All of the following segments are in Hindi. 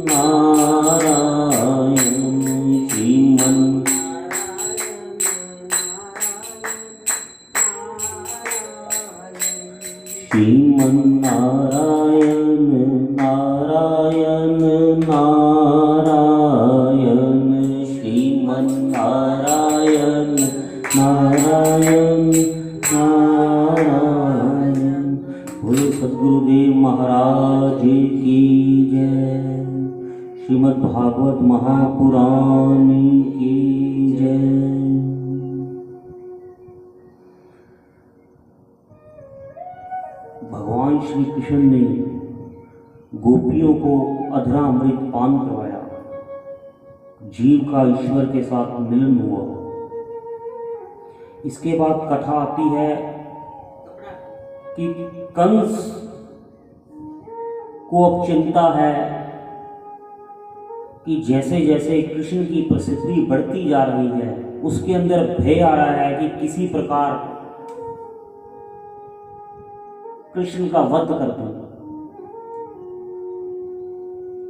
नारायण श्रीमन नारायण नारायण नारायण श्रीमन नारायण नारायण नारायण। बोलो सद्गुरुदेव महाराज की जय। श्रीमद् भागवत महापुराण की जय। भगवान श्री कृष्ण ने गोपियों को अधरा अमृत पान करवाया, जीव का ईश्वर के साथ मिलन हुआ। इसके बाद कथा आती है कि कंस को अब चिंता है कि जैसे जैसे कृष्ण की प्रसिद्धि बढ़ती जा रही है, उसके अंदर भय आ रहा है कि किसी प्रकार कृष्ण का वध कर दूं।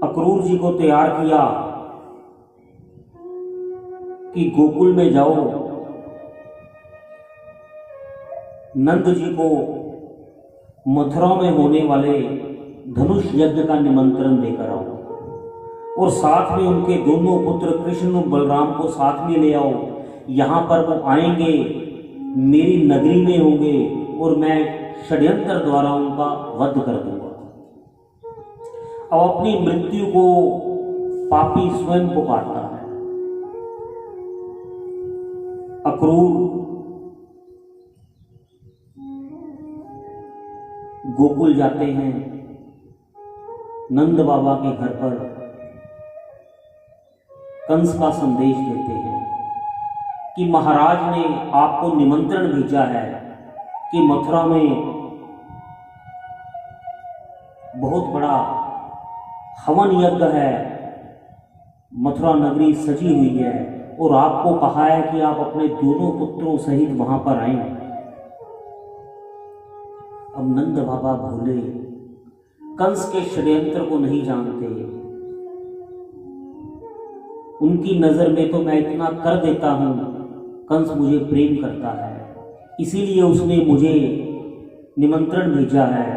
अक्रूर जी को तैयार किया कि गोकुल में जाओ, नंद जी को मथुरा में होने वाले धनुष यज्ञ का निमंत्रण देकर आओ और साथ में उनके दोनों पुत्र कृष्ण और बलराम को साथ में ले आओ। यहां पर वो आएंगे, मेरी नगरी में होंगे और मैं षड्यंत्र द्वारा उनका वध कर दूंगा। अब अपनी मृत्यु को पापी स्वयं पुकारता है। अक्रूर गोकुल जाते हैं, नंद बाबा के घर पर कंस का संदेश देते हैं कि महाराज ने आपको निमंत्रण भेजा है कि मथुरा में बहुत बड़ा हवन यज्ञ है, मथुरा नगरी सजी हुई है और आपको कहा है कि आप अपने दोनों पुत्रों सहित वहां पर आएं। अब नंद बाबा भोले कंस के षड्यंत्र को नहीं जानते। उनकी नजर में तो मैं इतना कर देता हूं, कंस मुझे प्रेम करता है, इसीलिए उसने मुझे निमंत्रण भेजा है।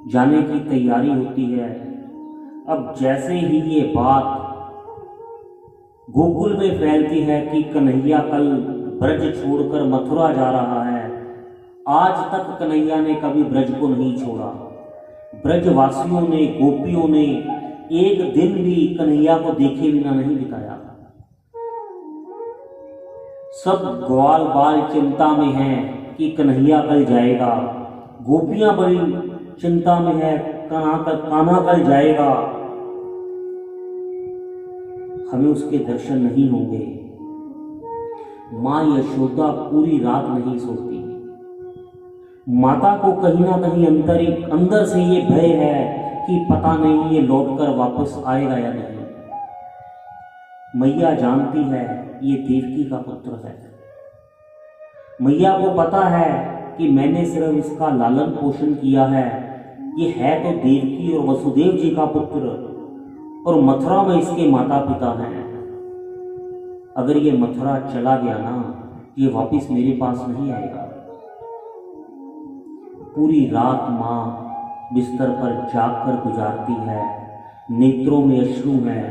जाने की तैयारी होती है। अब जैसे ही ये बात गोकुल में फैलती है कि कन्हैया कल ब्रज छोड़कर मथुरा जा रहा है, आज तक कन्हैया ने कभी ब्रज को नहीं छोड़ा। ब्रजवासियों ने, गोपियों ने एक दिन भी कन्हैया को देखे बिना नहीं बिताया। सब ग्वाल बाल चिंता में हैं कि कन्हैया कल जाएगा, गोपियां बड़ी चिंता में है कान्हा कल जाएगा, हमें उसके दर्शन नहीं होंगे। मां यशोदा पूरी रात नहीं सोती। माता को कहीं ना कहीं अंदर से ये भय है कि पता नहीं ये लौटकर वापस आएगा या नहीं। मैया जानती है ये देवकी का पुत्र है। मैया को पता है कि मैंने सिर्फ इसका लालन पोषण किया है, ये है तो देवकी और वसुदेव जी का पुत्र और मथुरा में इसके माता पिता हैं। अगर ये मथुरा चला गया ना, ये वापस मेरे पास नहीं आएगा। पूरी रात माँ बिस्तर पर जागकर गुजारती है, नेत्रों में अश्रु है।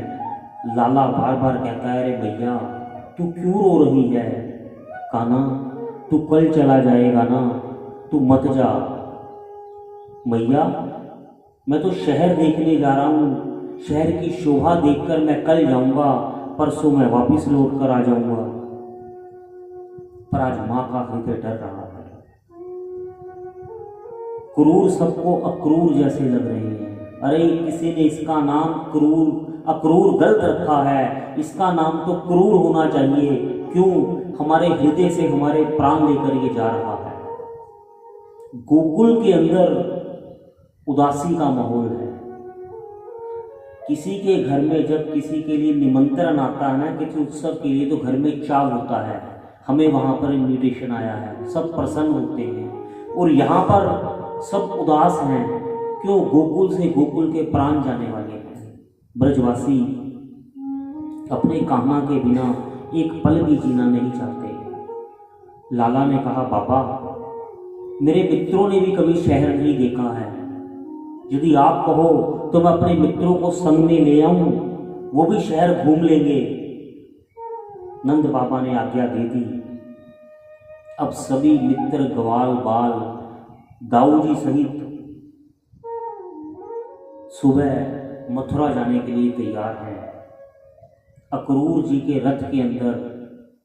लाला बार बार कहता है, अरे भैया तू क्यों रो रही है? कान्हा तू कल चला जाएगा ना, तू मत जा। मैया मैं तो शहर देखने जा रहा हूँ, शहर की शोभा देखकर मैं कल जाऊंगा, परसों मैं वापस लौट कर आ जाऊंगा। पर आज माँ का हृदय डर रहा है। क्रूर सबको अक्रूर जैसे लग रहे हैं। अरे किसी ने इसका नाम अक्रूर गलत रखा है, इसका नाम तो क्रूर होना चाहिए। क्यों? हमारे हृदय से हमारे प्राण लेकर ये जा रहा है। गोकुल के अंदर उदासी का माहौल है। किसी के घर में जब किसी के लिए निमंत्रण आता है ना, किसी उत्सव के लिए, तो घर में चाव होता है, हमें वहां पर इन्विटेशन आया है, सब प्रसन्न होते हैं। और यहाँ पर सब उदास हैं क्यों गोकुल से गोकुल के प्राण जाने वाले हैं। ब्रजवासी अपने कान्हा के बिना एक पल भी जीना नहीं चाहते। लाला ने कहा, बाबा मेरे मित्रों ने भी कभी शहर नहीं देखा है, यदि आप कहो तो मैं अपने मित्रों को संग में ले आऊं, वो भी शहर घूम लेंगे। नंद बाबा ने आज्ञा दे दी। अब सभी मित्र ग्वाल बाल दाऊ जी सहित सुबह मथुरा जाने के लिए तैयार हैं। अक्रूर जी के रथ के अंदर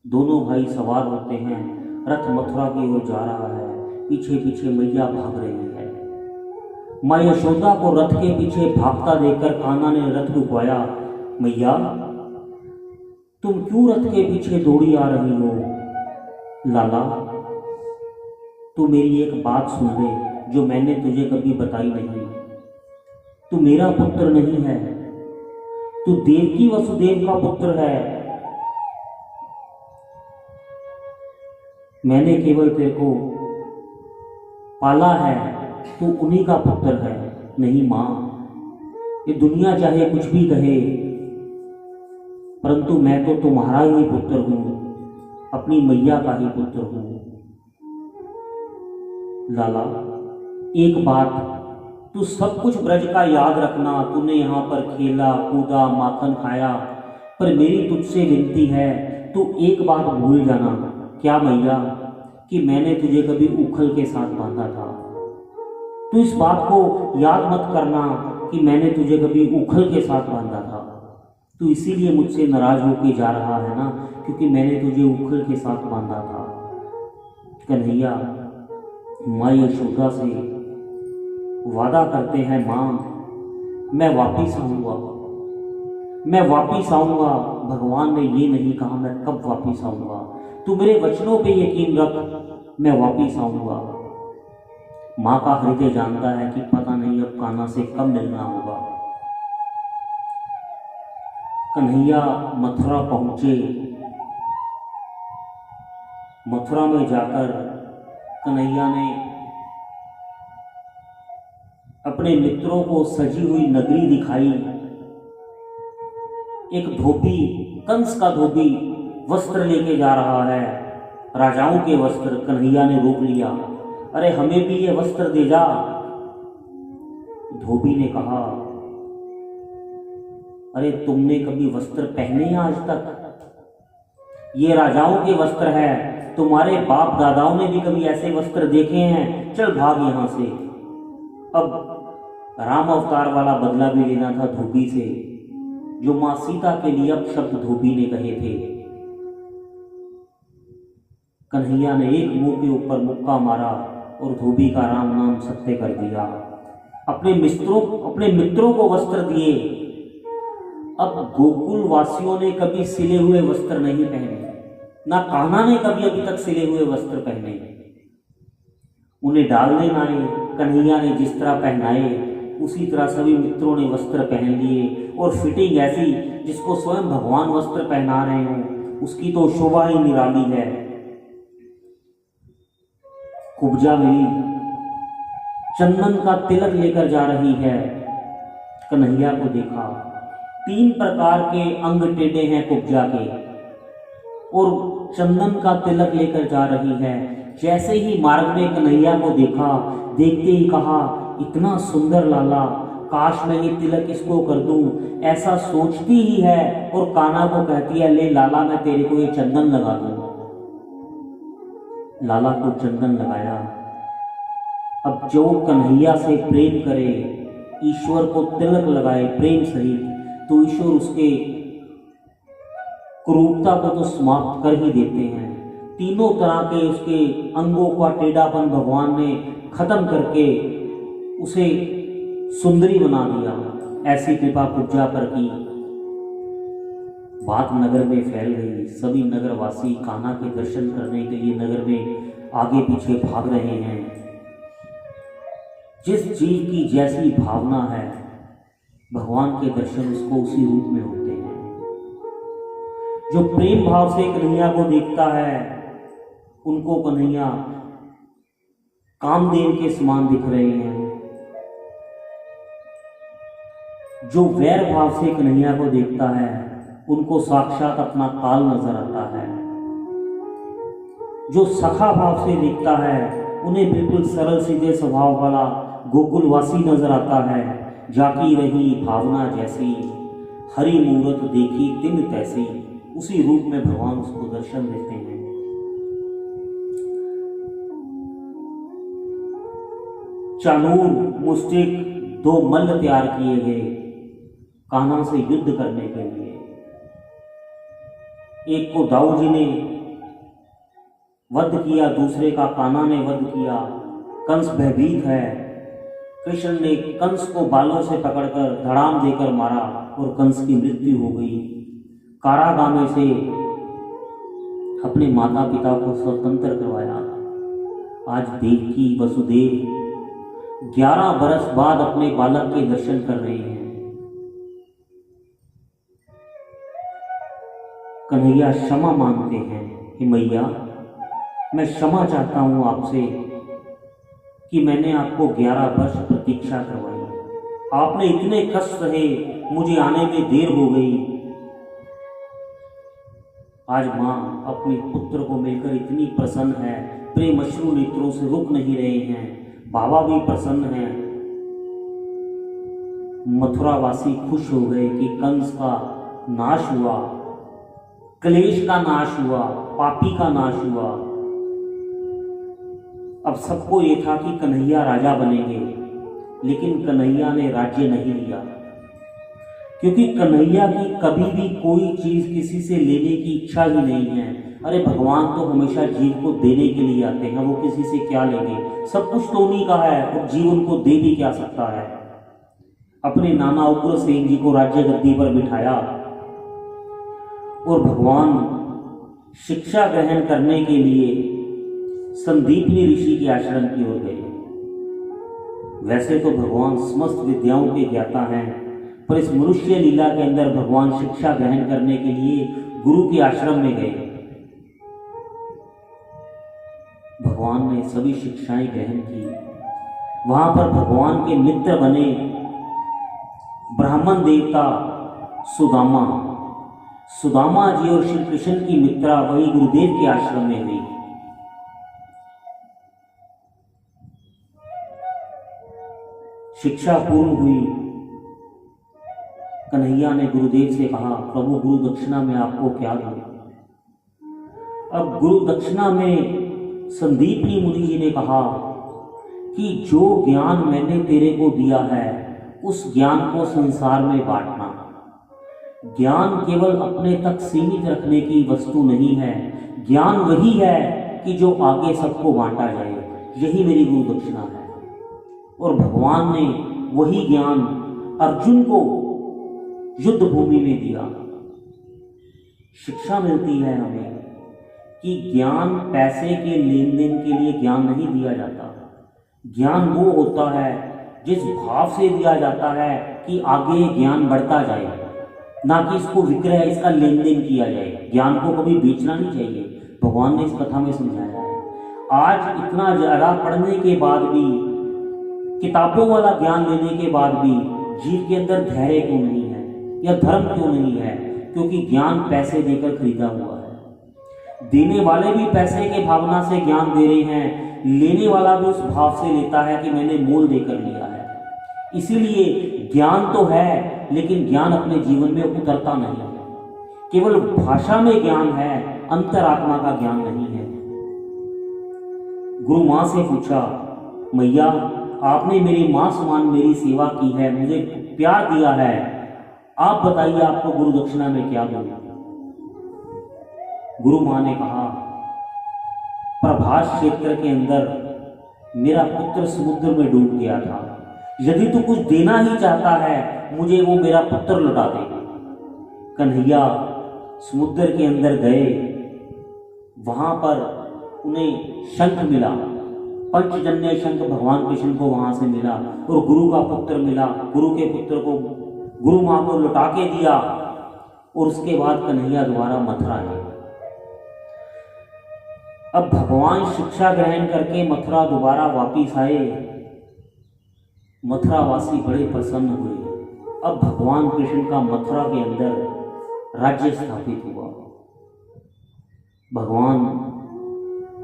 दोनों भाई सवार होते हैं। रथ मथुरा की ओर जा रहा है, पीछे पीछे मैया भाग रही है। माँ यशोदा को रथ के पीछे भागता देखकर कान्हा ने रथ रुकवाया। मैया तुम क्यों रथ के पीछे दौड़ी आ रही हो? लाला तू मेरी एक बात सुन ले जो मैंने तुझे कभी बताई नहीं। तू मेरा पुत्र नहीं है, तू देवकी वसुदेव का पुत्र है। मैंने केवल तेरे को पाला है, तू उन्हीं का पुत्र है। नहीं मां, ये दुनिया चाहे कुछ भी कहे, परंतु मैं तो तुम्हारा ही पुत्र हूं, अपनी मैया का ही पुत्र हूं। लाला एक बात, तू सब कुछ ब्रज का याद रखना। तूने यहाँ पर खेला कूदा माखन खाया, पर मेरी तुझसे विनती है तू एक बात भूल जाना। क्या मैया? कि मैंने तुझे कभी उखल के साथ बांधा था। तू इस बात को याद मत करना कि मैंने तुझे कभी उखल के साथ बांधा था। तू इसीलिए मुझसे नाराज होके जा रहा है ना, क्योंकि मैंने तुझे उखल के साथ बांधा था। कन्हैया माँ यशोदा से वादा करते हैं, मां मैं वापिस आऊंगा, मैं वापिस आऊंगा। भगवान ने ये नहीं कहा मैं कब वापिस आऊंगा। तू मेरे वचनों पे यकीन रख, मैं वापिस आऊंगा। माँ का हृदय जानता है कि पता नहीं अब कान्हा से कब मिलना होगा। कन्हैया मथुरा पहुंचे। मथुरा में जाकर कन्हैया ने अपने मित्रों को सजी हुई नगरी दिखाई। एक धोबी, कंस का धोबी वस्त्र लेके जा रहा है, राजाओं के वस्त्र। कन्हैया ने रोक लिया, अरे हमें भी ये वस्त्र दे जा। धोबी ने कहा, अरे तुमने कभी वस्त्र पहने आज तक? ये राजाओं के वस्त्र है, तुम्हारे बाप दादाओं ने भी कभी ऐसे वस्त्र देखे हैं? चल भाग यहां से। अब राम अवतार वाला बदला भी लेना था धोबी से, जो मां सीता के लिए अपशब्द धोबी ने कहे थे। कन्हैया ने एक मुंह के ऊपर मुक्का मारा और धोबी का राम नाम सत्य कर दिया। अपने मित्रों को वस्त्र दिए। अब गोकुल वासियों ने कभी सिले हुए वस्त्र नहीं पहने, ना कान्हा ने कभी अभी तक सिले हुए वस्त्र पहने। उन्हें डालने ना आए, कन्हैया ने जिस तरह पहनाए उसी तरह सभी मित्रों ने वस्त्र पहन लिए। और फिटिंग ऐसी जिसको स्वयं भगवान वस्त्र पहना रहे हों, उसकी तो शोभा ही निराली है। कुब्जा मेरी चंदन का तिलक लेकर जा रही है। कन्हैया को देखा, 3 प्रकार के अंग टेढ़े हैं कुब्जा के, और चंदन का तिलक लेकर जा रही है। जैसे ही मार्ग में कन्हैया को देखा, देखते ही कहा, इतना सुंदर लाला, काश मैं ये तिलक इसको कर दूं। ऐसा सोचती ही है और कान्हा को कहती है, ले लाला मैं तेरे को ये चंदन लगा दूं। लाला को चंदन लगाया। अब जो कन्हैया से प्रेम करे, ईश्वर को तिलक लगाए प्रेम सहित, तो ईश्वर उसके कुरूपता को तो समाप्त कर ही देते हैं। तीनों तरह के उसके अंगों का टेढ़ापन भगवान ने खत्म करके उसे सुंदरी बना दिया। ऐसी कृपा कुब्जा पर की। बात नगर में फैल गई। सभी नगरवासी कान्हा के दर्शन करने के लिए नगर में आगे पीछे भाग रहे हैं। जिस जीव की जैसी भावना है, भगवान के दर्शन उसको उसी रूप में होते हैं। जो प्रेम भाव से कन्हैया को देखता है, उनको कन्हैया कामदेव के समान दिख रहे हैं। जो वैर भाव से कन्हैया को देखता है उनको साक्षात अपना काल नजर आता है। जो सखा भाव से देखता है उन्हें बिल्कुल सरल सीधे स्वभाव वाला गोकुलवासी नजर आता है। जाकी रही भावना जैसी, हरि मूरत देखी तिन तैसी, उसी रूप में भगवान उसको दर्शन देते हैं। चानूर मुस्टिक दो मल्ल तैयार किए गए कान्हा से युद्ध करने के लिए। एक को दाऊ जी ने वध किया, दूसरे का कान्हा ने वध किया। कंस भयभीत है। कृष्ण ने कंस को बालों से पकड़कर धड़ाम देकर मारा और कंस की मृत्यु हो गई। कारागाह में से अपने माता पिता को स्वतंत्र करवाया। आज देवकी वसुदेव 11 बरस बाद अपने बालक के दर्शन कर रहे हैं। कन्हैया क्षमा मांगते हैं कि मैया, मैं क्षमा चाहता हूं आपसे कि मैंने आपको 11 वर्ष प्रतीक्षा करवाई। आपने इतने कष्ट सहे, मुझे आने में देर हो गई। आज मां अपने पुत्र को मिलकर इतनी प्रसन्न है, प्रेम अश्रु नेत्रों से रुक नहीं रहे हैं। बाबा भी प्रसन्न हैं। मथुरावासी खुश हो गए कि कंस का नाश हुआ, क्लेश का नाश हुआ, पापी का नाश हुआ। अब सबको ये था कि कन्हैया राजा बनेंगे, लेकिन कन्हैया ने राज्य नहीं लिया, क्योंकि कन्हैया की कभी भी कोई चीज किसी से लेने की इच्छा ही नहीं है। अरे भगवान तो हमेशा जीव को देने के लिए आते हैं, वो किसी से क्या लेंगे, सब कुछ तो उन्हीं का है और जीव उनको दे भी क्या सकता है। अपने नाना उग्रसेन जी को राज्य गद्दी पर बिठाया और भगवान शिक्षा ग्रहण करने के लिए संदीपनी ऋषि के आश्रम की ओर गए। वैसे तो भगवान समस्त विद्याओं के ज्ञाता हैं, पर इस मनुष्य लीला के अंदर भगवान शिक्षा ग्रहण करने के लिए गुरु के आश्रम में गए। भगवान ने सभी शिक्षाएं ग्रहण की। वहां पर भगवान के मित्र बने ब्राह्मण देवता सुदामा। सुदामा जी और श्री कृष्ण की मित्रा वही गुरुदेव के आश्रम में हुई। शिक्षा पूर्ण हुई। कन्हैया ने गुरुदेव से कहा, प्रभु गुरु दक्षिणा में आपको क्या दूं? अब गुरु दक्षिणा में संदीपनी मुनि जी ने कहा कि जो ज्ञान मैंने तेरे को दिया है उस ज्ञान को संसार में बांटना। ज्ञान केवल अपने तक सीमित रखने की वस्तु नहीं है, ज्ञान वही है कि जो आगे सबको बांटा जाए। यही मेरी गुरु दक्षिणा है। और भगवान ने वही ज्ञान अर्जुन को युद्ध भूमि में दिया। शिक्षा मिलती है हमें कि ज्ञान पैसे के लेन देन के लिए ज्ञान नहीं दिया जाता। ज्ञान वो होता है जिस भाव से दिया जाता है कि आगे ज्ञान बढ़ता जाए, ना कि इसको विक्रय, इसका लेन देन किया जाए। ज्ञान को कभी बेचना नहीं चाहिए। भगवान ने इस कथा में समझाया है। आज इतना ज़्यादा पढ़ने के बाद भी, किताबों वाला ज्ञान लेने के बाद भी जीव के अंदर धैर्य क्यों नहीं है या धर्म क्यों नहीं है? क्योंकि ज्ञान पैसे देकर खरीदा हुआ है। देने वाले भी पैसे के भावना से ज्ञान दे रहे हैं, लेने वाला भी उस भाव से लेता है कि मैंने मोल देकर लिया है। इसीलिए ज्ञान तो है, लेकिन ज्ञान अपने जीवन में उतरता नहीं है। केवल भाषा में ज्ञान है, अंतरात्मा का ज्ञान नहीं है। गुरु मां से पूछा, मैया आपने मेरी मां समान मेरी सेवा की है, मुझे प्यार दिया है, आप बताइए आपको गुरु दक्षिणा में क्या दूं? गुरु मां ने कहा, प्रभास क्षेत्र के अंदर मेरा पुत्र समुद्र में डूब गया था। यदि तू कुछ देना ही चाहता है, मुझे वो मेरा पुत्र लौटा दे। कन्हैया समुद्र के अंदर गए। वहां पर उन्हें शंख मिला, पंचजन्य शंख भगवान कृष्ण को वहां से मिला और गुरु का पुत्र मिला। गुरु के पुत्र को गुरु मां को लौटा के दिया और उसके बाद कन्हैया दोबारा मथुरा गए। अब भगवान शिक्षा ग्रहण करके मथुरा दोबारा वापिस आए। मथुरावासी बड़े प्रसन्न हुए। अब भगवान कृष्ण का मथुरा के अंदर राज्य स्थापित हुआ। भगवान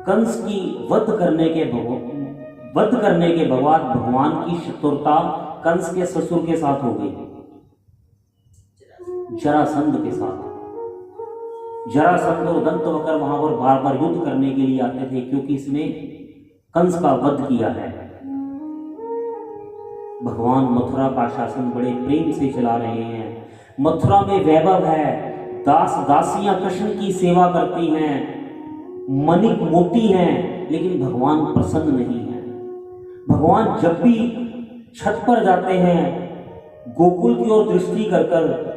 कंस की वध करने के बाद भगवान की शत्रुता कंस के ससुर के साथ हो गई, जरासंध के साथ। जरासंध और दंतवक्र वहां पर बार बार युद्ध करने के लिए आते थे, क्योंकि इसने कंस का वध किया है। भगवान मथुरा का शासन बड़े प्रेम से चला रहे हैं। मथुरा में वैभव है, दास दासियां कृष्ण की सेवा करती हैं, मणिक मोती हैं, लेकिन भगवान प्रसन्न नहीं है। भगवान जब भी छत पर जाते हैं, गोकुल की ओर दृष्टि कर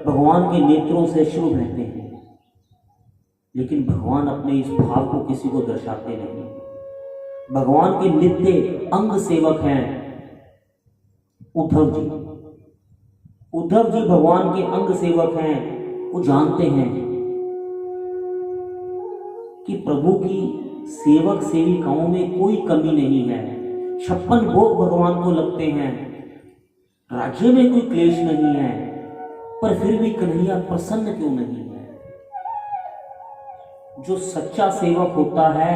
भगवान के नेत्रों से अश्रु बहते हैं, लेकिन भगवान अपने इस भाव को किसी को दर्शाते नहीं। भगवान के नित्य अंग सेवक हैं उद्धव जी। उद्धव जी भगवान के अंग सेवक हैं। वो जानते हैं कि प्रभु की सेवक सेविकाओं में कोई कमी नहीं है। 56 भोग भगवान को लगते हैं, राज्य में कोई क्लेश नहीं है, पर फिर भी कन्हैया प्रसन्न क्यों नहीं है? जो सच्चा सेवक होता है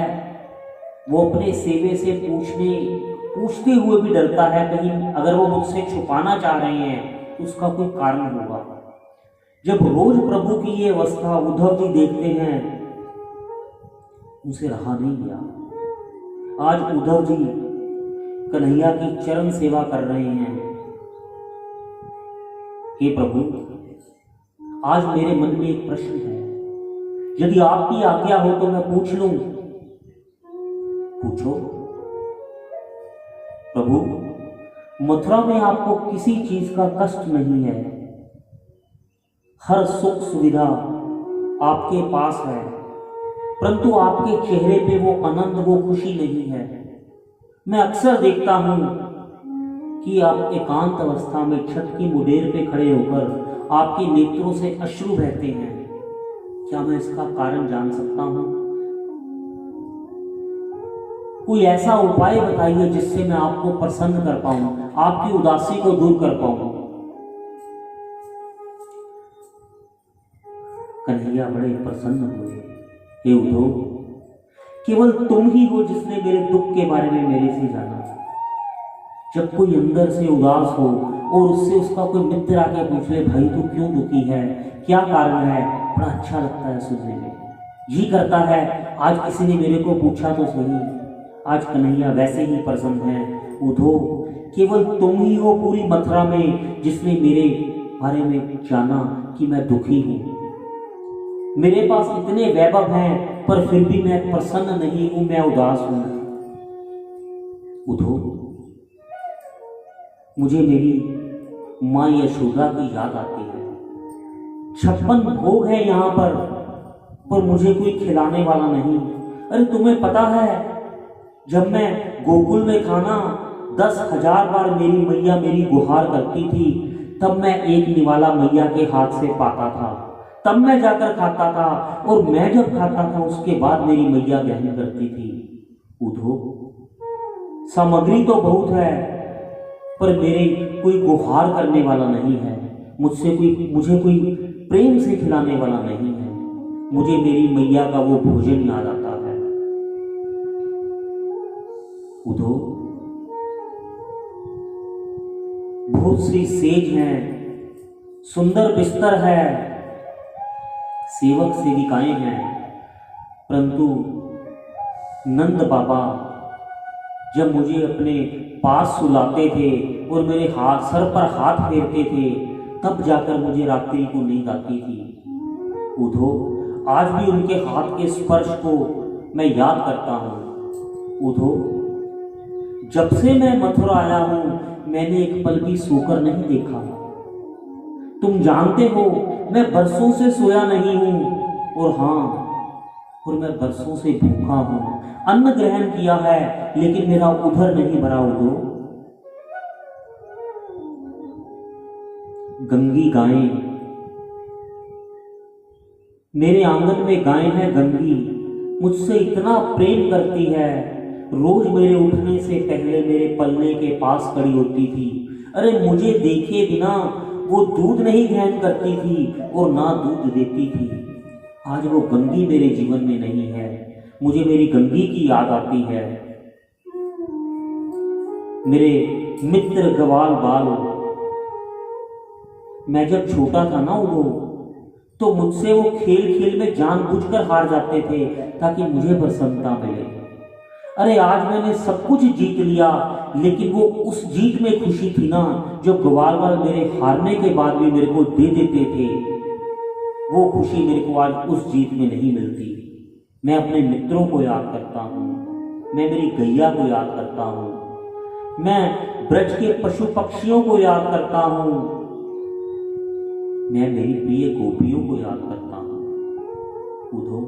वो अपने सेवे से पूछते हुए भी डरता है, कहीं अगर वो मुझसे छुपाना चाह रहे हैं तो उसका कोई कारण होगा। जब रोज प्रभु की ये अवस्था उद्धव जी देखते हैं, उनसे रहा नहीं गया। आज उद्धव जी कन्हैया की चरण सेवा कर रहे हैं। हे प्रभु, आज मेरे मन में एक प्रश्न है, यदि आपकी आज्ञा हो तो मैं पूछ लूं? पूछो। प्रभु, मथुरा में आपको किसी चीज का कष्ट नहीं है, हर सुख सुविधा आपके पास है, परंतु आपके चेहरे पे वो आनंद, वो खुशी नहीं है। मैं अक्सर देखता हूं कि आप एकांत अवस्था में छत की मुडेर पे खड़े होकर आपके नेत्रों से अश्रु बहते हैं। क्या मैं इसका कारण जान सकता हूं? कोई ऐसा उपाय बताइए जिससे मैं आपको प्रसन्न कर पाऊं, आपकी उदासी को दूर कर पाऊं। कन्हैया बड़े प्रसन्न हुए। हे उद्धव, केवल तुम ही हो जिसने मेरे दुख के बारे में मेरे से जाना। जब कोई अंदर से उदास हो और उससे उसका कोई मित्र आके पूछ ले, भाई तू क्यों दुखी है, क्या कारण है, बड़ा अच्छा लगता है सुनने में। जी करता है आज किसी ने मेरे को पूछा तो सही। आज कन्हैया वैसे ही प्रसन्न है। उद्धव, केवल तुम ही हो पूरी मथुरा में जिसने मेरे बारे में जाना कि मैं दुखी हूं। मेरे पास इतने वैभव हैं, पर फिर भी मैं प्रसन्न नहीं हूं, मैं उदास हूं। उद्धव, मुझे मेरी माँ यशोदा की याद आती है। 56 भोग है यहाँ पर मुझे कोई खिलाने वाला नहीं। अरे तुम्हें पता है, जब मैं गोकुल में था ना, 10,000 बार मेरी मैया मेरी गुहार करती थी, तब मैं एक निवाला मैया के हाथ से पाता था, तब मैं जाकर खाता था, और मैं जब खाता था उसके बाद मेरी मैया ग्रहण करती थी। उद्धव, सामग्री तो बहुत है, पर मेरे कोई गुहार करने वाला नहीं है, मुझे कोई प्रेम से खिलाने वाला नहीं है। मुझे मेरी मैया का वो भोजन याद आता है। उद्धव, बहुत सी सेज हैं, सुंदर बिस्तर है, सेवक सेविकाएं हैं, परंतु नंद बाबा जब मुझे अपने पास सुलाते थे और मेरे सर पर हाथ फेरते थे, तब जाकर मुझे रात्रि को नींद आती थी। उद्धव, आज भी उनके हाथ के स्पर्श को मैं याद करता हूँ। उद्धव, जब से मैं मथुरा आया हूँ, मैंने एक पल भी सोकर नहीं देखा। तुम जानते हो मैं बरसों से सोया नहीं हूँ, और मैं बरसों से भूखा हूँ। अन्न ग्रहण किया है, लेकिन मेरा उदर नहीं भरा। उद्धव, गंगी गायें, मेरे आंगन में गाय है गंगी, मुझसे इतना प्रेम करती है, रोज मेरे उठने से पहले मेरे पलने के पास खड़ी होती थी। अरे मुझे देखे बिना वो दूध नहीं ग्रहण करती थी और ना दूध देती थी। आज वो गंगी मेरे जीवन में नहीं है, मुझे मेरी गंगी की याद आती है। मेरे मित्र ग्वाल बाल, मैं जब छोटा था ना उदो, तो मुझसे वो खेल खेल में जानबूझकर हार जाते थे ताकि मुझे प्रसन्नता मिले। अरे आज मैंने सब कुछ जीत लिया, लेकिन वो उस जीत में खुशी थी ना जो ग्वाल बाल मेरे हारने के बाद भी मेरे को दे देते थे, वो खुशी मेरे को आज उस जीत में नहीं मिलती। मैं अपने मित्रों को याद करता हूँ, मैं मेरी गैया को याद करता हूँ, मैं ब्रज के पशु पक्षियों को याद करता हूँ, मैं मेरी प्रिय गोपियों को याद करता हूँ। उधो,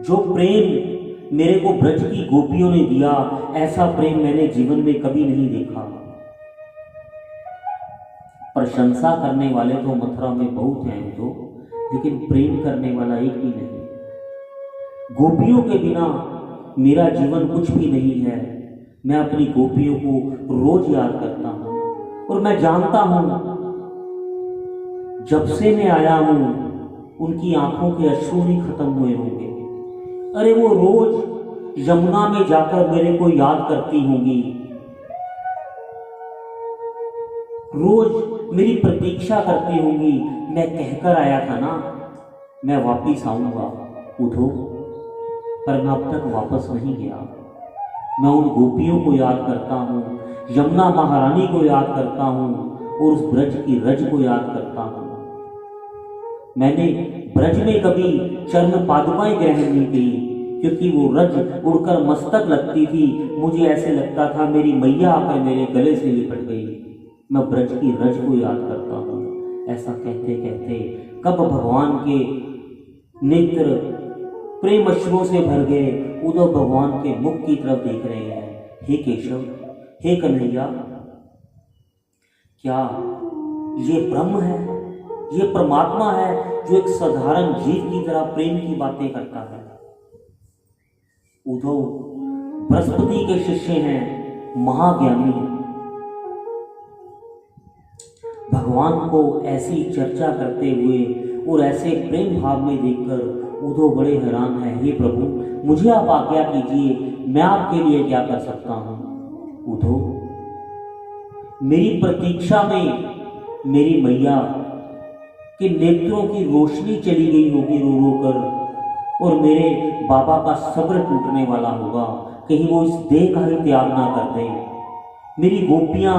जो प्रेम मेरे को ब्रज की गोपियों ने दिया, ऐसा प्रेम मैंने जीवन में कभी नहीं देखा। प्रशंसा करने वाले तो मथुरा में बहुत हैं उधो, लेकिन प्रेम करने वाला एक भी नहीं। गोपियों के बिना मेरा जीवन कुछ भी नहीं है। मैं अपनी गोपियों को रोज याद करता हूँ और मैं जानता हूँ जब से मैं आया हूँ उनकी आंखों के अश्रु नहीं खत्म हुए होंगे। अरे वो रोज यमुना में जाकर मेरे को याद करती होंगी, रोज मेरी प्रतीक्षा करती होंगी। मैं कहकर आया था ना मैं वापिस आऊंगा उधो, पर मैं अब तक वापस नहीं गया। मैं उन गोपियों को याद करता हूँ, यमुना महारानी को याद करता हूँ और उस ब्रज की रज को याद करता हूँ। मैंने ब्रज में कभी चरण पादुकाएं ग्रहण नहीं की, क्योंकि वो रज उड़कर मस्तक लगती थी। मुझे ऐसे लगता था मेरी मैया आकर मेरे गले से लिपट गई। मैं ब्रज की रज को याद करता हूँ। ऐसा कहते कहते कब भगवान के नेत्र प्रेम अश्रुओं से भर गए, उधो भगवान के मुख की तरफ देख रहे हैं। हे केशव, हे कन्हैया, क्या ये ब्रह्म है, ये परमात्मा है जो एक साधारण जीव की तरह प्रेम की बातें करता है? उधो बृहस्पति के शिष्य हैं, महाज्ञानी। भगवान को ऐसी चर्चा करते हुए और ऐसे प्रेम भाव में देखकर उधो बड़े हैरान है। हे प्रभु, मुझे आप आज्ञा कीजिए, मैं आपके लिए क्या कर सकता हूं? उधो, मेरी प्रतीक्षा में मेरी मैया के नेत्रों की रोशनी चली गई होगी रो रो कर, और मेरे बाबा का सब्र टूटने वाला होगा, कहीं वो इस देह का ही त्याग ना कर दे। मेरी गोपियां,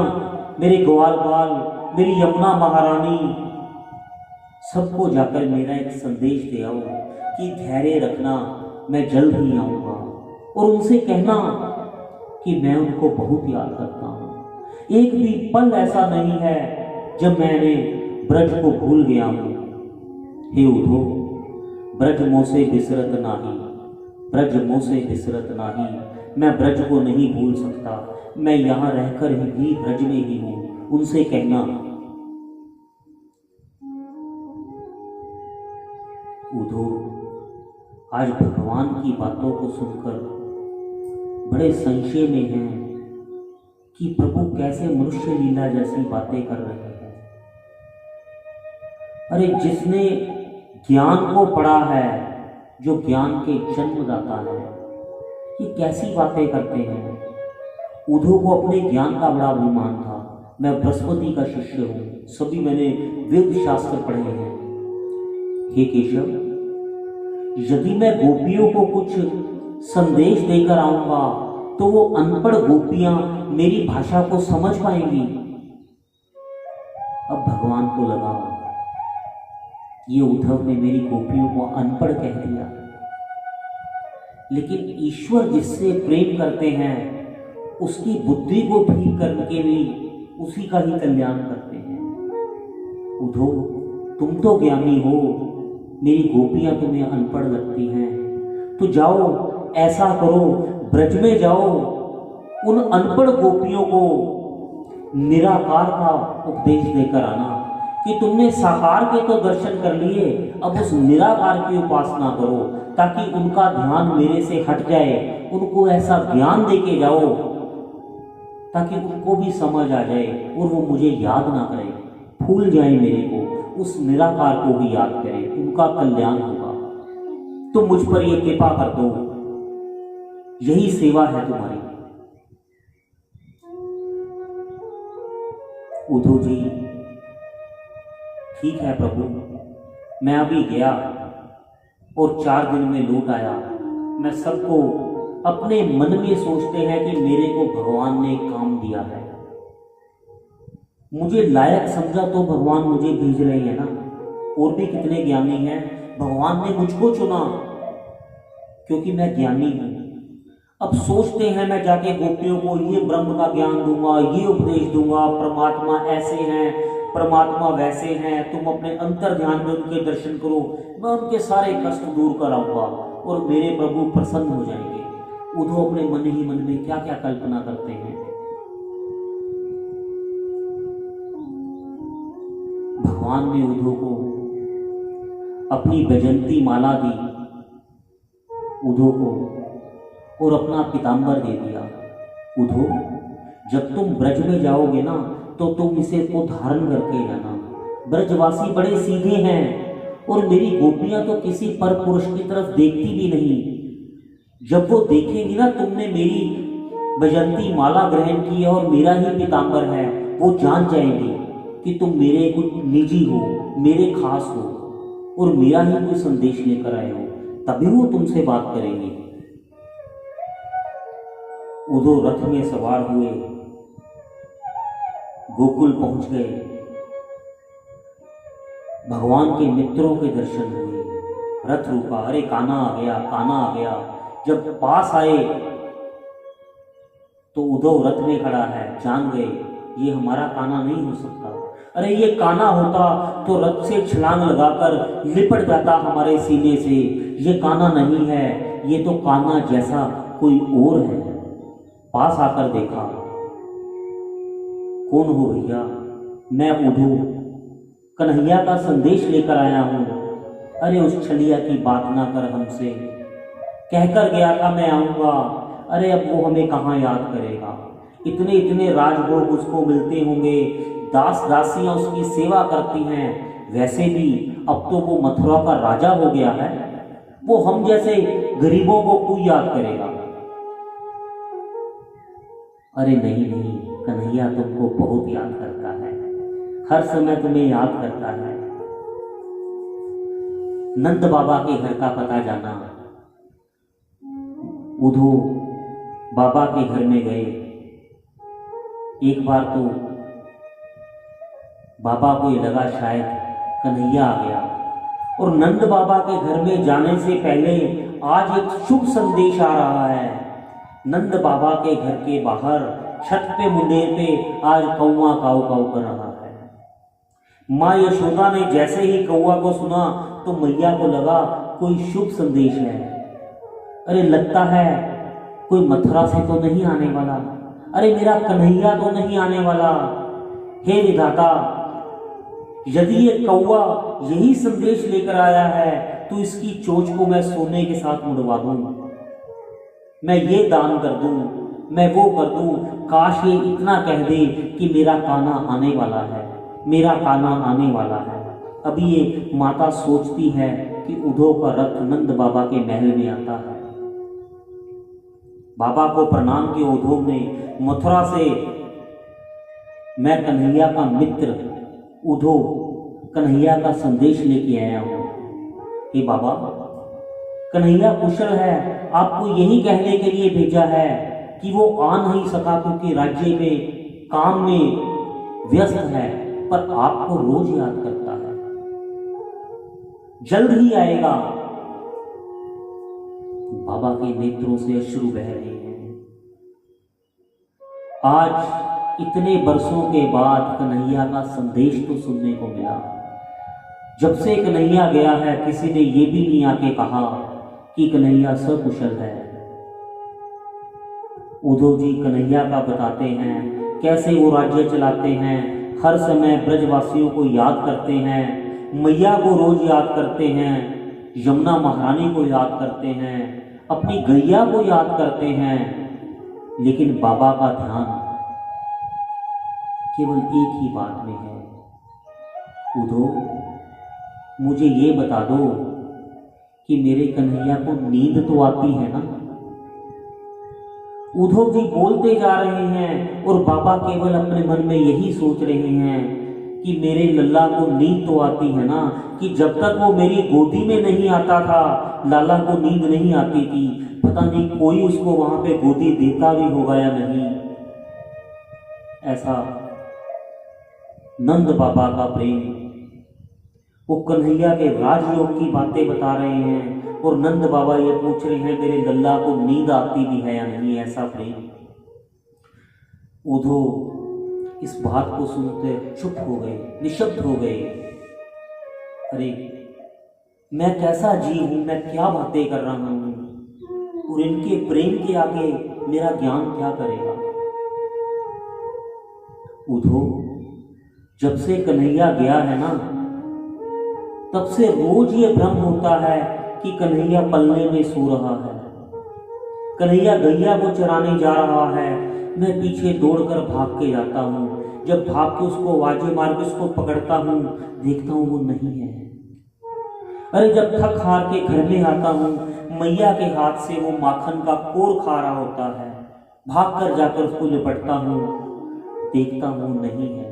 मेरे ग्वाल बाल, मेरी यमुना महारानी, सबको जाकर मेरा एक संदेश दे आओ कि धैर्य रखना, मैं जल्द ही आऊंगा। और उनसे कहना कि मैं उनको बहुत याद करता हूँ। एक भी पल ऐसा नहीं है जब मैंने ब्रज को भूल गया हूँ। हे उधो, ब्रज मोसे बिसरत नाही, ब्रज मोसे बिसरत नाही। मैं ब्रज को नहीं भूल सकता, मैं यहाँ रहकर ही ब्रज में ही हूँ। उनसे कहना, उधो, आज भगवान की बातों को सुनकर बड़े संशय में हैं कि प्रभु कैसे मनुष्य लीला जैसी बातें कर रहे हैं। अरे जिसने ज्ञान को पढ़ा है, जो ज्ञान के जन्मदाता है, ये कैसी बातें करते हैं? उधो को अपने ज्ञान का बड़ा अभिमान था। मैं बृहस्पति का शिष्य हूँ, सभी मैंने वेद शास्त्र पढ़े हैं। हे केशव, यदि मैं गोपियों को कुछ संदेश देकर आऊंगा तो वो अनपढ़ गोपियां मेरी भाषा को समझ पाएंगी। अब भगवान को लगा ये उद्धव ने मेरी गोपियों को अनपढ़ कह दिया, लेकिन ईश्वर जिससे प्रेम करते हैं उसकी बुद्धि को ठीक करके भी उसी का ही कल्याण करते हैं। उद्धव, तुम तो ज्ञानी हो, मेरी गोपियां तुम्हें अनपढ़ लगती हैं, तो जाओ ऐसा करो, ब्रज में जाओ, उन अनपढ़ गोपियों को निराकार का उपदेश देकर आना कि तुमने साकार के तो दर्शन कर लिए, अब उस निराकार की उपासना करो, ताकि उनका ध्यान मेरे से हट जाए। उनको ऐसा ज्ञान देके जाओ ताकि उनको भी समझ आ जाए और वो मुझे याद ना करें। भूल जाए मेरे को, उस निराकार को ही याद करें, उनका कल्याण होगा। तो मुझ पर ये कृपा कर दो, यही सेवा है तुम्हारी। उद्धव जी, ठीक है प्रभु, मैं अभी गया और 4 दिन में लौट आया। मैं सबको अपने मन में सोचते हैं कि मेरे को भगवान ने काम दिया है, मुझे लायक समझा तो भगवान मुझे भेज रहे हैं ना। और भी कितने ज्ञानी हैं, भगवान ने मुझको चुना क्योंकि मैं ज्ञानी हूं। अब सोचते हैं मैं जाके गोपियों को ये ब्रह्म का ज्ञान दूंगा, ये उपदेश दूंगा, परमात्मा ऐसे हैं, परमात्मा वैसे हैं, तुम अपने अंतर ध्यान में उनके दर्शन करो, मैं उनके सारे कष्ट दूर कराऊंगा और मेरे प्रभु प्रसन्न हो जाएंगे। उद्धव अपने मन ही मन में क्या क्या कल्पना करते हैं। भगवान ने उद्धव को अपनी वैजयंती माला दी, उद्धव को, और अपना पीताम्बर दे दिया। उद्धव, जब तुम ब्रज में जाओगे ना तो तुम इसे को धारण करके जाना। ब्रजवासी बड़े सीधे हैं और मेरी गोपियां तो किसी पर पुरुष की तरफ देखती भी नहीं। जब वो देखेंगी ना तुमने मेरी वैजयंती माला ग्रहण की है और मेरा ही पीताम्बर है, वो जान जाएंगे कि तुम मेरे कुछ निजी हो, मेरे खास हो और मेरा ही कोई संदेश लेकर आए हो, तभी वो तुमसे बात करेंगे। उद्धव रथ में सवार हुए, गोकुल पहुंच गए, भगवान के मित्रों के दर्शन हुए, रथ रुका, अरे कान्हा आ गया, कान्हा आ गया। जब पास आए तो उद्धव रथ में खड़ा है, जान गए ये हमारा कान्हा नहीं हो सकता। अरे ये कान्हा होता तो रथ से छलांग लगाकर लिपट जाता हमारे सीने से। ये कान्हा नहीं है, ये तो कान्हा जैसा कोई और है। पास आकर देखा, कौन हो भैया? मैं उद्धव कन्हैया का संदेश लेकर आया हूं। अरे उस छलिया की बात ना कर हमसे, कहकर गया था मैं आऊंगा। अरे अब वो हमें कहाँ याद करेगा? इतने इतने राजभोग उसको मिलते होंगे, दास दासियां उसकी सेवा करती हैं, वैसे भी अब तो वो मथुरा का राजा हो गया है, वो हम जैसे गरीबों को कोई याद करेगा? अरे नहीं नहीं, कन्हैया तुमको बहुत याद करता है, हर समय तुम्हें याद करता है। नंद बाबा के घर का पता जाना। उद्धव बाबा के घर में गए। एक बार तो बाबा को ये लगा शायद कन्हैया आ गया, और नंद बाबा के घर में जाने से पहले आज एक शुभ संदेश आ रहा है। नंद बाबा के घर के बाहर छत पे मुंडेर पे आज कौवा काऊ काऊ कर रहा है। माँ यशोदा ने जैसे ही कौवा को सुना तो मैया को लगा कोई शुभ संदेश है। अरे लगता है कोई मथुरा से तो नहीं आने वाला, अरे मेरा कन्हैया तो नहीं आने वाला। हे विधाता, यदि ये कौवा यही संदेश लेकर आया है तो इसकी चोंच को मैं सोने के साथ मुड़वा दूं, मैं ये दान कर दूं, मैं वो कर दूं। काश ये इतना कह दे कि मेरा कान्हा आने वाला है, मेरा कान्हा आने वाला है। अभी ये माता सोचती है कि उद्धव का रथ नंद बाबा के महल में आता है। बाबा को प्रणाम किया उद्धव ने। मथुरा से मैं कन्हैया का मित्र उद्धव कन्हैया का संदेश लेके आया हूं। हे बाबा, कन्हैया कुशल है, आपको यही कहने के लिए भेजा है कि वो आ नहीं सका क्योंकि राज्य में काम में व्यस्त है, पर आपको रोज याद करता है, जल्द ही आएगा। बाबा के नेत्रों से अश्रु बह रहे हैं। आज इतने वर्षों के बाद कन्हैया का संदेश तो सुनने को मिला। जब से कन्हैया गया है किसी ने ये भी नहीं आके कहा कि कन्हैया सकुशल है। उद्धव जी कन्हैया का बताते हैं कैसे वो राज्य चलाते हैं, हर समय ब्रजवासियों को याद करते हैं, मैया को रोज याद करते हैं, यमुना महारानी को याद करते हैं, अपनी गैया को याद करते हैं, लेकिन बाबा का ध्यान केवल एक ही बात में है, उधो, मुझे ये बता दो कि मेरे कन्हैया को नींद तो आती है ना? उद्धव जी बोलते जा रहे हैं और बाबा केवल अपने मन में यही सोच रहे हैं कि मेरे लल्ला को नींद तो आती है ना, कि जब तक वो मेरी गोदी में नहीं आता था लाला को नींद नहीं आती थी। पता नहीं कोई उसको वहां पे गोदी देता भी होगा या नहीं। ऐसा नंद बाबा का प्रेम, वो कन्हैया के राजयोग की बातें बता रहे हैं और नंद बाबा ये पूछ रहे हैं मेरे लल्ला को नींद आती भी है या नहीं। ऐसा प्रेम। उधो इस बात को सुनते चुप हो गए, निशब्द हो गए। अरे मैं कैसा जी हूं, मैं क्या बातें कर रहा हूं, और इनके प्रेम के आगे मेरा ज्ञान क्या करेगा। उधो, जब से कन्हैया गया है ना, तब से रोज ये भ्रम होता है कि कन्हैया पलने में सो रहा है, कन्हैया गैया को चराने जा रहा है। मैं पीछे दौड़कर भाग के जाता हूँ। जब भाग के उसको आवाजें मार के उसको पकड़ता हूँ, देखता हूँ वो नहीं है। अरे जब थक हार के घर में आता हूँ, मैया के हाथ से वो माखन का कोर खा रहा होता है। भाग कर जाकर उसको लिपटता हूँ, देखता हूँ नहीं है।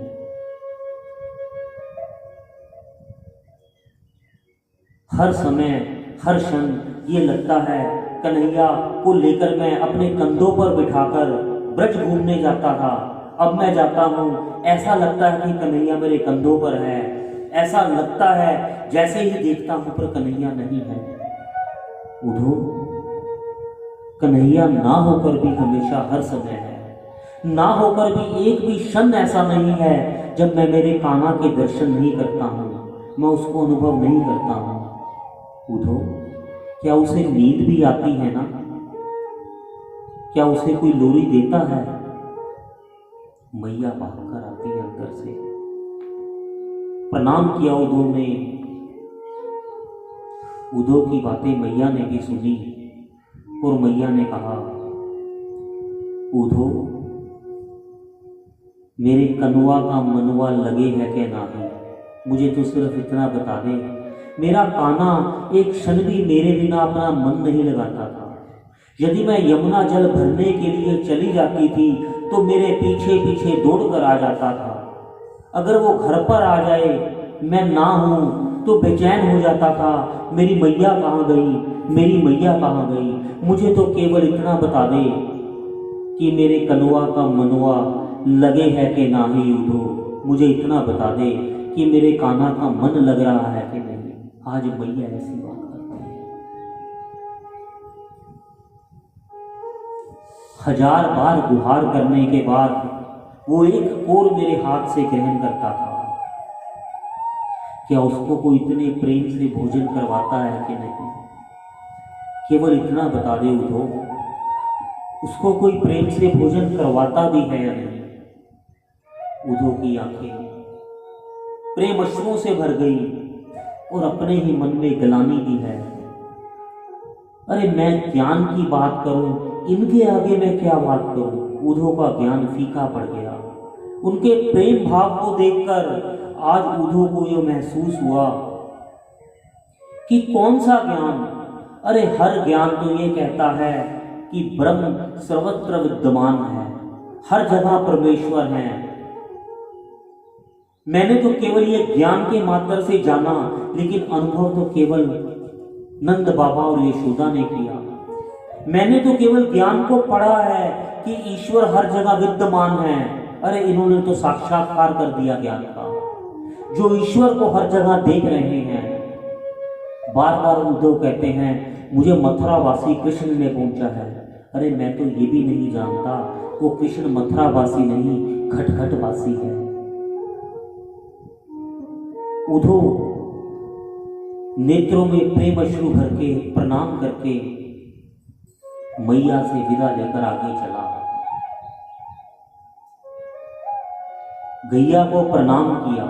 हर समय हर क्षण ये लगता है कन्हैया को लेकर मैं अपने कंधों पर बिठाकर ब्रज घूमने जाता था। अब मैं जाता हूँ, ऐसा लगता है कि कन्हैया मेरे कंधों पर है। ऐसा लगता है जैसे ही देखता हूँ पर कन्हैया नहीं है। उधो, कन्हैया ना होकर भी हमेशा हर समय है। ना होकर भी एक भी क्षण ऐसा नहीं है जब मैं मेरे कान्हा के दर्शन नहीं करता हूँ, मैं उसको अनुभव नहीं करता हूँ। उधो, क्या उसे नींद भी आती है ना? क्या उसे कोई लोरी देता है? मैया भागकर आती है अंदर से। प्रणाम किया उधो ने। उधो की बातें मैया ने भी सुनी और मैया ने कहा, उधो, मेरे कनुआ का मनवा लगे है कि नहीं, मुझे तो सिर्फ इतना बता दे। मेरा कान्हा एक क्षण भी मेरे बिना अपना मन नहीं लगाता था। यदि मैं यमुना जल भरने के लिए चली जाती थी तो मेरे पीछे पीछे दौड़कर आ जाता था। अगर वो घर पर आ जाए, मैं ना हूं तो बेचैन हो जाता था। मेरी मैया कहाँ गई, मेरी मैया कहाँ गई। मुझे तो केवल इतना बता दे कि मेरे कनुआ का मनवा लगे है कि नहीं। उधो, मुझे इतना बता दे कि मेरे कान्हा का मन लग रहा है कि नहीं। आज मैया ऐसी बात करती है। 1000 बार गुहार करने के बाद वो एक कोर मेरे हाथ से ग्रहण करता था। क्या उसको कोई इतने प्रेम से भोजन करवाता है कि नहीं? केवल इतना बता दे उधो, उसको कोई प्रेम से भोजन करवाता भी है या नहीं? उधो की आंखें प्रेम अश्रुओं से भर गई और अपने ही मन में गलानी भी है। अरे मैं ज्ञान की बात करूं, इनके आगे मैं क्या बात करूं। उधो का ज्ञान फीका पड़ गया। उनके प्रेम भाव को देखकर आज उधो को यह महसूस हुआ कि कौन सा ज्ञान। अरे हर ज्ञान तो ये कहता है कि ब्रह्म सर्वत्र विद्यमान है, हर जगह परमेश्वर है। मैंने तो केवल ये ज्ञान के मात्र से जाना, लेकिन अनुभव तो केवल नंद बाबा और यशोदा ने किया। मैंने तो केवल ज्ञान को पढ़ा है कि ईश्वर हर जगह विद्यमान है। अरे इन्होंने तो साक्षात्कार कर दिया ज्ञान का, जो ईश्वर को हर जगह देख रहे हैं। बार बार उद्धव कहते हैं मुझे मथुरावासी कृष्ण ने पहुंचा है। अरे मैं तो ये भी नहीं जानता वो कृष्ण मथुरावासी नहीं, खटखटवासी है। उधो नेत्रों में प्रेम अश्रु भर के प्रणाम करके मैया से विदा लेकर आगे चला। गैया को प्रणाम किया।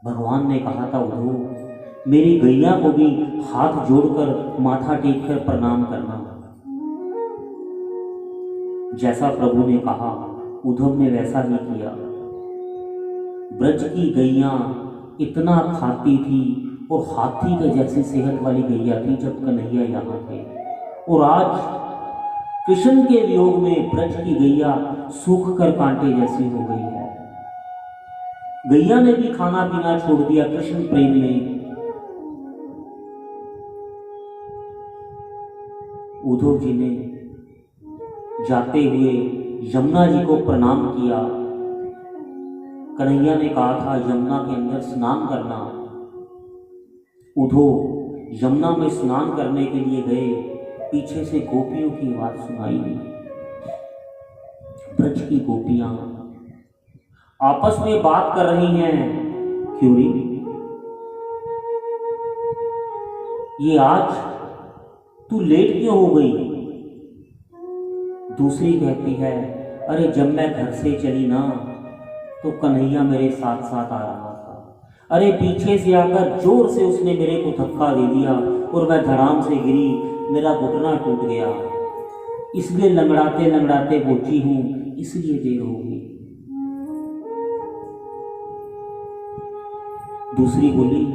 भगवान ने कहा था उधो मेरी गैया को भी हाथ जोड़कर माथा टेककर प्रणाम करना। जैसा प्रभु ने कहा उद्धव ने वैसा ही किया। ब्रज की गैयां इतना खाती थी और हाथी के जैसी सेहत वाली गैया थी जब कन्हैया यहाँ थे। और आज कृष्ण के वियोग में ब्रज की गैया सूख कर कांटे जैसी हो गई है। गैया ने भी खाना पीना छोड़ दिया कृष्ण प्रेम में। उद्धव जी ने जाते हुए यमुना जी को प्रणाम किया। कन्हैया ने कहा था यमुना के अंदर स्नान करना। उद्धव यमुना में स्नान करने के लिए गए, पीछे से गोपियों की आवाज सुनाई दी। ब्रज की गोपियां आपस में बात कर रही हैं, क्यों री ये आज तू लेट क्यों हो गई? दूसरी कहती है, अरे जब मैं घर से चली ना तो कन्हैया मेरे साथ साथ आ रहा था। अरे पीछे से आकर जोर से उसने मेरे को धक्का दे दिया और मैं धड़ाम से गिरी, मेरा घुटना टूट गया, इसलिए लंगड़ाते लंगड़ाते पहुंची हूं, इसलिए देर हो गई। दूसरी बोली,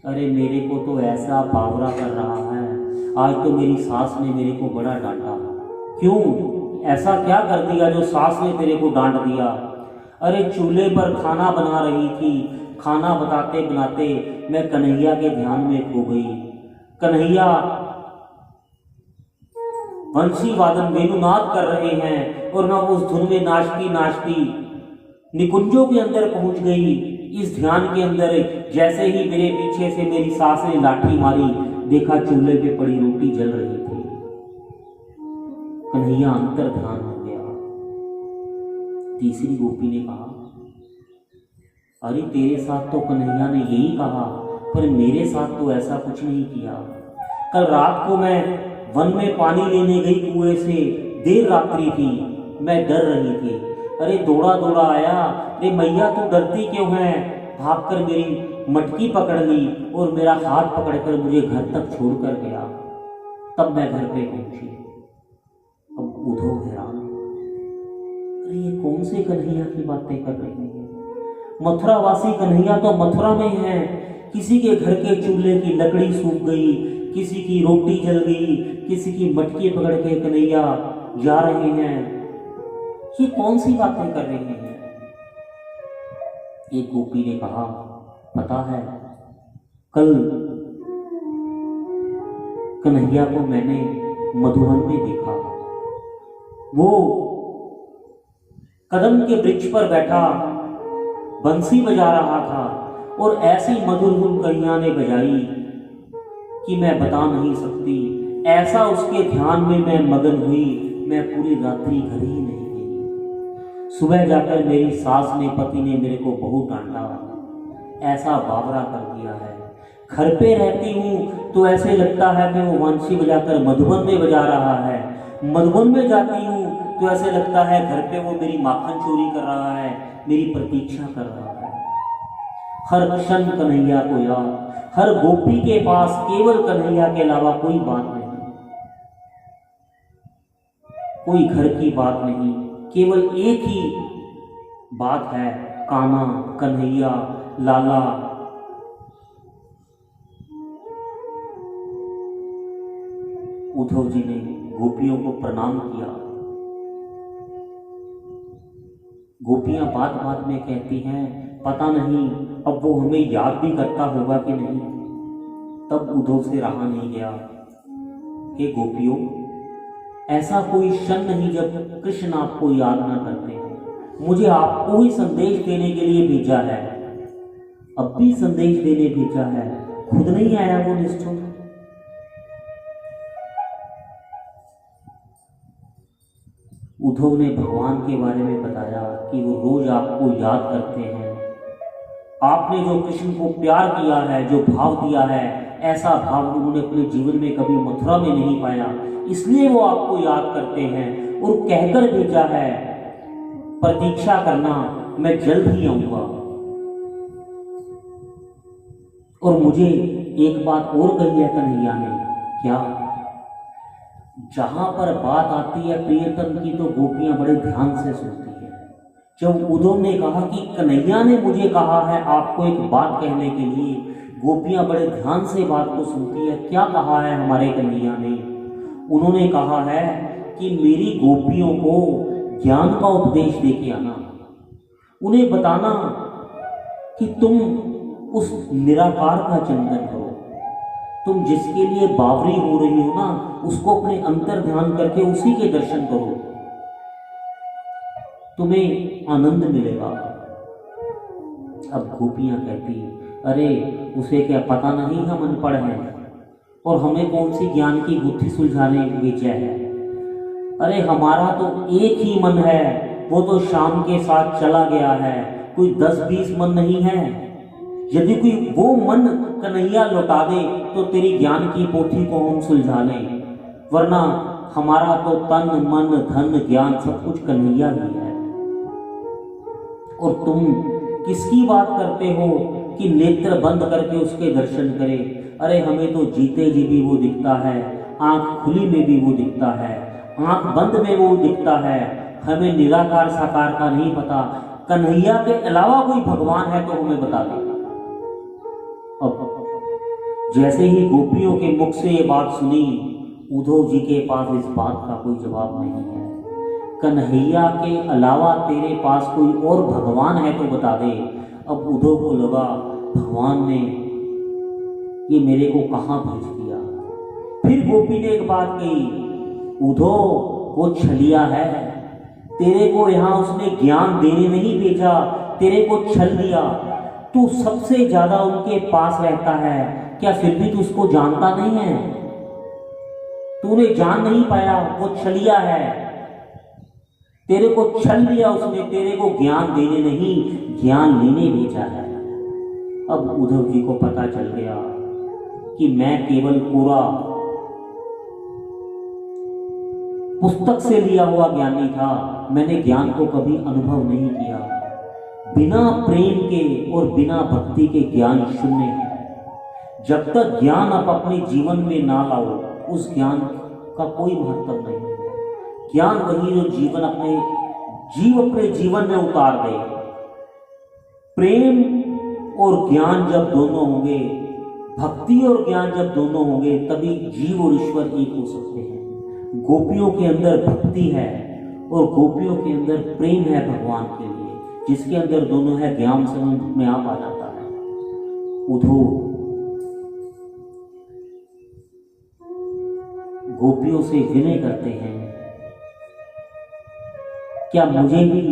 अरे मेरे को तो ऐसा बावरा कर रहा है, आज तो मेरी सास ने मेरे को बड़ा डांटा। क्यों, ऐसा क्या कर दिया जो सास ने तेरे को डांट दिया? अरे चूल्हे पर खाना बना रही थी, खाना बनाते बनाते मैं कन्हैया के ध्यान में खो गई। कन्हैया बंसी वादन वेणुनाद कर रहे हैं और मैं उस धुन में नाचती नाचती निकुंजों के अंदर पहुंच गई। इस ध्यान के अंदर जैसे ही मेरे पीछे से मेरी सास ने लाठी मारी, देखा चूल्हे पे पड़ी रोटी जल रही थी। कन्हैया अंतर ध्यान हो गया। तीसरी गोपी ने कहा, अरे तेरे साथ तो कन्हैया ने यही कहा, पर मेरे साथ तो ऐसा कुछ नहीं किया। कल रात को मैं वन में पानी लेने गई कुएं से, देर रात्रि थी, मैं डर रही थी। अरे दौड़ा दौड़ा आया, अरे मैया तू डरती क्यों है? भागकर मेरी मटकी पकड़ ली और मेरा हाथ पकड़कर मुझे घर तक छोड़कर गया। तब मैं घर पे पहुंची। अब उद्धव हैरान, अरे ये कौन से कन्हैया की बातें कर रही है? मथुरावासी कन्हैया तो मथुरा में है। किसी के घर के चूल्हे की लकड़ी सूख गई, किसी की रोटी जल गई, किसी की मटकी पकड़ के कन्हैया जा रहे हैं। ये कौन सी बातें कर रहे हैं? एक गोपी ने कहा, पता है कल कन्हैया को मैंने मधुवन में देखा। वो कदम के वृक्ष पर बैठा बंसी बजा रहा था और ऐसी मधुर धुन कन्हैया ने बजाई कि मैं बता नहीं सकती। ऐसा उसके ध्यान में मैं मगन हुई, मैं पूरी रात्रि घर ही नहीं गई। सुबह जाकर मेरी सास ने, पति ने मेरे को बहुत डांटा, ऐसा बावरा कर दिया है। घर पे रहती हूँ तो ऐसे लगता है कि वो बंसी बजाकर मधुबन में बजा रहा है। मधुबन में जाती हूँ तो ऐसे लगता है घर पे वो मेरी माखन चोरी कर रहा है, मेरी प्रतीक्षा कर रहा है। हर क्षण कन्हैया को याद, हर गोपी के पास केवल कन्हैया के अलावा कोई बात नहीं, कोई घर की बात नहीं, केवल एक ही बात है, कान्हा, कन्हैया, लाला। उद्धव जी ने गोपियों को प्रणाम किया। गोपियां बात बात में कहती हैं, पता नहीं अब वो हमें याद भी करता होगा कि नहीं। तब उद्धव से रहा नहीं गया। हे गोपियों, ऐसा कोई क्षण नहीं जब कृष्ण आपको याद ना करते हैं। मुझे आपको ही संदेश देने के लिए भेजा है, अब भी संदेश देने भेजा है, खुद नहीं आया वो निष्ठुर। उद्धव ने भगवान के बारे में बताया कि वो रोज आपको याद करते हैं। आपने जो कृष्ण को प्यार किया है, जो भाव दिया है, ऐसा भाव उन्होंने अपने जीवन में कभी मथुरा में नहीं पाया, इसलिए वो आपको याद करते हैं और कहकर भेजा है, प्रतीक्षा करना, मैं जल्द ही आऊंगा। और मुझे एक बात और कही है कन्हैया ने, क्या? जहां पर बात आती है प्रियतम की तो गोपियां बड़े ध्यान से सुनती है, जब उद्धव ने कहा कि कन्हैया ने मुझे कहा है आपको एक बात कहने के लिए, गोपियां बड़े ध्यान से बात को सुनती है। क्या कहा है हमारे कन्हैया ने? उन्होंने कहा है कि मेरी गोपियों को ज्ञान का उपदेश दे के आना, उन्हें बताना कि तुम उस निराकार का चिंतन करो, तुम जिसके लिए बावरी हो रही हो ना, उसको अपने अंतर ध्यान करके उसी के दर्शन करो, तुम्हें आनंद मिलेगा। अब गोपियां कहती, अरे उसे क्या पता नहीं हम अनपढ़ हैं और हमें कौन सी ज्ञान की गुत्थी सुलझाने बेचा है। अरे हमारा तो एक ही मन है, वो तो शाम के साथ चला गया है, कोई 10-20 मन नहीं है। यदि कोई वो मन कन्हैया लौटा दे तो तेरी ज्ञान की पोथी को हम सुलझा लें, वरना हमारा तो तन मन धन ज्ञान सब कुछ कन्हैया ही है। और तुम किसकी बात करते हो कि नेत्र बंद करके उसके दर्शन करें? अरे हमें तो जीते जी भी वो दिखता है, आंख खुली में भी वो दिखता है, आंख बंद में वो दिखता है। हमें निराकार साकार का नहीं पता, कन्हैया के अलावा कोई भगवान है तो हमें बता दे। अब जैसे ही गोपियों के मुख से ये बात सुनी, उद्धव जी के पास इस बात का कोई जवाब नहीं है। कन्हैया के अलावा तेरे पास कोई और भगवान है तो बता दे। अब उद्धव को लगा भगवान ने ये मेरे को कहाँ भेज दिया। फिर गोपी ने एक बात कही, उद्धव वो छलिया है, तेरे को यहाँ उसने ज्ञान देने नहीं भेजा, तेरे को छल दिया। तू सबसे ज्यादा उनके पास रहता है, क्या फिर भी तू उसको जानता नहीं है? तूने जान नहीं पाया, वो छलिया है, तेरे को छल लिया उसने, तेरे को ज्ञान देने नहीं ज्ञान लेने भेजा है। अब उद्धव जी को पता चल गया कि मैं केवल पूरा पुस्तक से लिया हुआ ज्ञानी था, मैंने ज्ञान को कभी अनुभव नहीं किया। बिना प्रेम के और बिना भक्ति के ज्ञान शून्य है। जब तक ज्ञान आप अपने जीवन में ना लाओ, उस ज्ञान का कोई महत्व नहीं है। ज्ञान वही जो जीवन अपने जीवन में उतार दे। प्रेम और ज्ञान जब दोनों होंगे, भक्ति और ज्ञान जब दोनों होंगे, तभी जीव और ईश्वर एक हो सकते हैं। गोपियों के अंदर भक्ति है और गोपियों के अंदर प्रेम है भगवान के लिए, जिसके अंदर दोनों है, ज्ञान संबंध में आप आ जाता है। उद्धव गोपियों से विनय करते हैं, क्या मुझे भी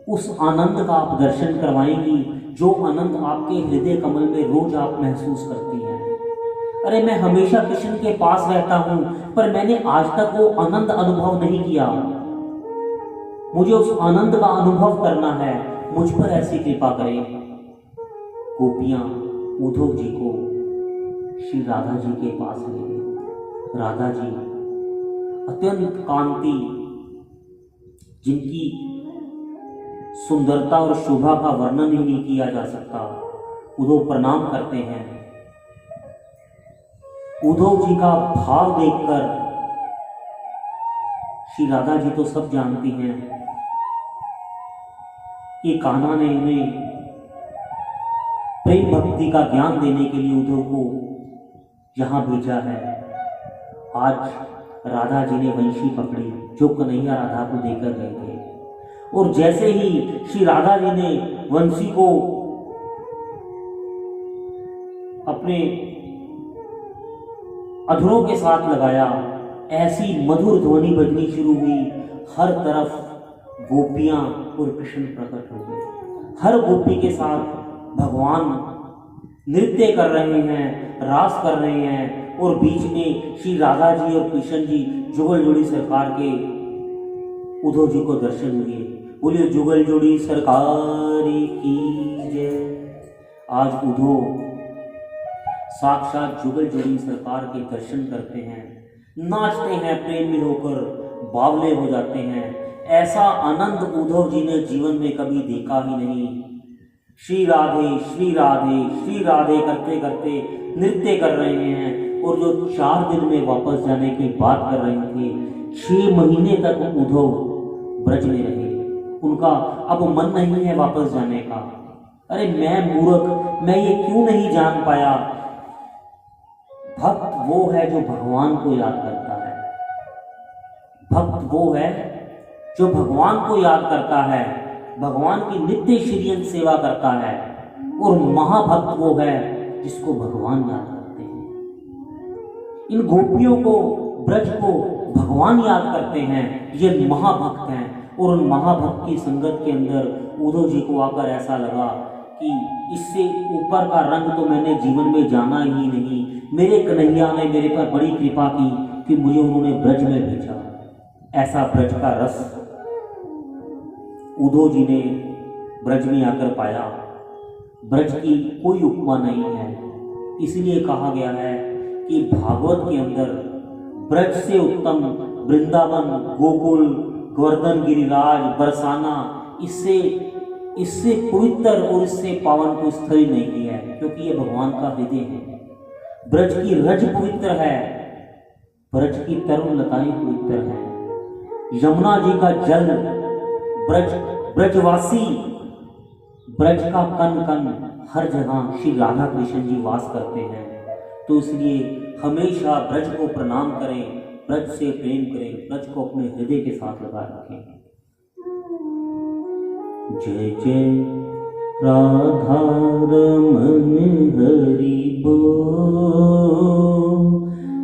उस आनंद का आप दर्शन करवाएंगी जो आनंद आपके हृदय कमल में रोज आप महसूस करती हैं? अरे मैं हमेशा कृष्ण के पास रहता हूं, पर मैंने आज तक वो आनंद अनुभव नहीं किया। मुझे उस आनंद का अनुभव करना है, मुझ पर ऐसी कृपा करें। गोपियां उद्धव जी को श्री राधा जी के पास ले गई। राधा जी अत्यंत कांति, जिनकी सुंदरता और शोभा का वर्णन ही नहीं किया जा सकता, उद्धव प्रणाम करते हैं। उद्धव जी का भाव देखकर श्री राधा जी तो सब जानती हैं कि कान्हा ने उन्हें प्रेम भक्ति का ज्ञान देने के लिए उद्धव को यहां भेजा है। आज राधा जी ने वंशी पकड़ी जो कन्हैया राधा को देकर गए थे, और जैसे ही श्री राधा जी ने वंशी को अपने अधरों के साथ लगाया, ऐसी मधुर ध्वनि बजनी शुरू हुई। हर तरफ गोपियां और कृष्ण प्रकट हो गए। हर गोपी के साथ भगवान नृत्य कर रहे हैं, रास कर रहे हैं, और बीच में श्री राधा जी और कृष्ण जी जुगल जोड़ी सरकार के उद्धव जी को दर्शन हुए। बोलिए जुगल जोड़ी सरकार की जय। आज उद्धव साक्षात जुगल जोड़ी सरकार के दर्शन करते हैं, नाचते हैं, प्रेम में होकर बावले हो जाते हैं। ऐसा आनंद उद्धव जी ने जीवन में कभी देखा ही नहीं। श्री राधे श्री राधे श्री राधे करते करते नृत्य कर रहे हैं, और जो 4 दिन में वापस जाने की बात कर रहे थे, 6 महीने तक उद्धव ब्रज में रहे। उनका अब मन नहीं है वापस जाने का। अरे मैं मूर्ख, मैं ये क्यों नहीं जान पाया। भक्त वो है जो भगवान को याद करता है। भक्त वो है जो भगवान को याद करता है, भगवान की नित्य श्रीयंत सेवा करता है। और महाभक्त वो है जिसको भगवान याद करते हैं। इन गोपियों को, ब्रज को भगवान याद करते हैं, ये महाभक्त हैं। और उन महाभक्त की संगत के अंदर उद्धव जी को आकर ऐसा लगा कि इससे ऊपर का रंग तो मैंने जीवन में जाना ही नहीं। मेरे कन्हैया ने मेरे पर बड़ी कृपा की कि मुझे उन्होंने ब्रज में भेजा। ऐसा ब्रज का रस उद्धव जी ने ब्रज में आकर पाया। ब्रज की कोई उपमा नहीं है। इसलिए कहा गया है कि भागवत के अंदर ब्रज से उत्तम वृंदावन, गोकुल, गोवर्धन गिरिराज, बरसाना, इससे पवित्र और इससे पावन को स्थल नहीं है, क्योंकि ये भगवान का हृदय है। ब्रज की रज पवित्र है, ब्रज की तरुण लताएं पवित्र हैं। यमुना जी का जल, ब्रजवासी, ब्रज का कण कण हर जगह श्री राधा कृष्ण जी वास करते हैं। तो इसलिए हमेशा ब्रज को प्रणाम करें, ब्रज से प्रेम करें, ब्रज को अपने हृदय के साथ लगा रखें। जय जय राधा रमन हरि बोल,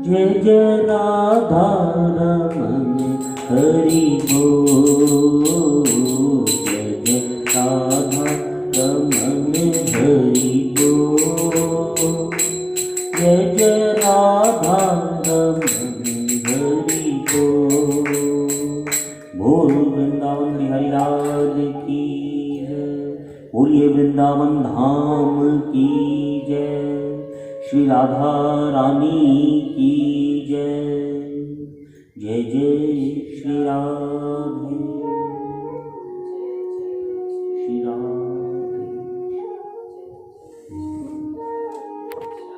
जय जय राधा रमन हरि बोल, जय जय राधा रमन हरि बोल, जय जय राधा रमन हरि बोल। बोल वृंदावन बिहारी लाल की जय, बोलिए वृंदावन धाम की जय, श्री राधा रानी की जय। जय जय श्री राधे।